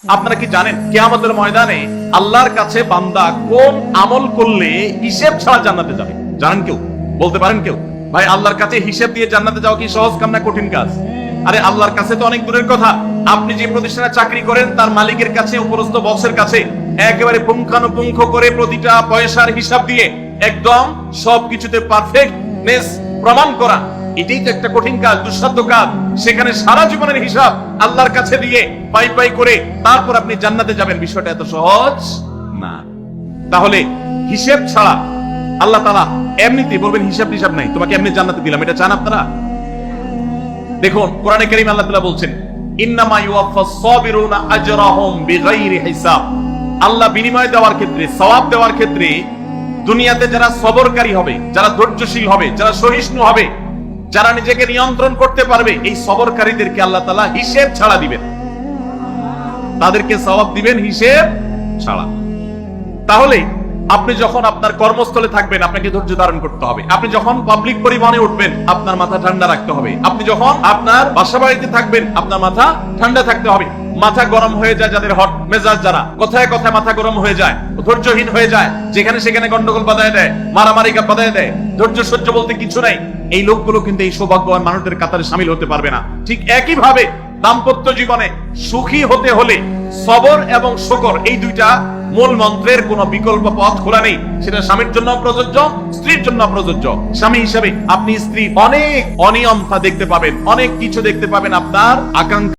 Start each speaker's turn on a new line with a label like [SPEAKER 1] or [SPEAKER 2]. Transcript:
[SPEAKER 1] আপনারা কি জানেন কিয়ামতের ময়দানে আল্লাহর কাছে বান্দা কোন আমল করলে হিসেব ছাড়া জান্নাতে যাবে? জানেন কেউ? বলতে পারেন কেউ? ভাই, আল্লাহর কাছে হিসেব দিয়ে জান্নাতে যাওয়া কি সহজ কাম না কঠিন কাজ? আরে আল্লাহর কাছে তো অনেক দূরের কথা। আপনি যে প্রতিষ্ঠানে চাকরি করেন তার মালিকের কাছে, উপরস্থ বসের কাছে একেবারে পুঙ্খানুপুঙ্খ করে প্রতিটা পয়সার হিসাব দিয়ে একদম সবকিছুতে পারফেক্টনেস প্রমাণ করা, এটাই তো একটা কঠিন কাজ, দুঃসাধ্য কাজ। সেখানে সারা জীবনের হিসাব আল্লাহর কাছে দিয়ে পাই পাই করে তারপর আপনি জান্নাতে যাবেন, বিষয়টা এত সহজ না। তাহলে হিসেব ছাড়া আল্লাহ তাআলা এমনিতে বলবেন হিসাব টিসাব নাই, তোমাকে এমনি জান্নাতে দিলাম, এটা চান আপনারা? দেখুন কোরআনে কারীম আল্লাহ তাআলা বলছেন, ইন্নামা ইউওয়াফাস সাবিরুনা আজরাহুম বিগাইরি হিসাব। আল্লাহ বিনিময় দেওয়ার ক্ষেত্রে, সওয়াব দেওয়ার ক্ষেত্রে দুনিয়াতে যারা সবরকারী হবে, যারা ধৈর্যশীল হবে, যারা সহিষ্ণু হবে, যারা নিজেকে নিয়ন্ত্রণ করতে পারবে, এই সবরকারীদেরকে আল্লাহ তাআলা হিসেব ছাড়া দিবেন, তাদেরকে সওয়াব দিবেন হিসেব ছাড়া। তাহলে আপনি যখন আপনার কর্মস্থলে থাকবেন আপনাকে ধৈর্য ধারণ করতে হবে। আপনি যখন পাবলিক পরিবহনে উঠবেন আপনার মাথা ঠান্ডা রাখতে হবে। আপনি যখন আপনার বাসা বাড়িতে থাকবেন আপনার মাথা ঠান্ডা থাকতে হবে। মাথা গরম হয়ে যায় যাদের, হট মেজাজ যারা, কথায় কথায় মাথা গরম হয়ে যায়, ধৈর্যহীন হয়ে যায়, যেখানে সেখানে গন্ডগোল বাধায় দেয়, মারামারি বাধায় দেয়, ধৈর্য সহ্য বলতে কিছু নাই, এই লোকগুলো কিন্তু এই সৌভাগ্যবান মানুষদের কাতারে শামিল হতে পারবে না। ঠিক একই ভাবে দাম্পত্য জীবনে সুখী হতে হলে সবর এবং শুকর, এই দুইটা মূল মন্ত্রের কোন বিকল্প পথ খোলা নেই। সেটা স্বামীর জন্য প্রযোজ্য, স্ত্রীর জন্য প্রযোজ্য। স্বামী হিসেবে আপনি স্ত্রী অনেক অনিয়মতা দেখতে পাবেন, অনেক কিছু দেখতে পাবেন আপনার আকাঙ্ক্ষা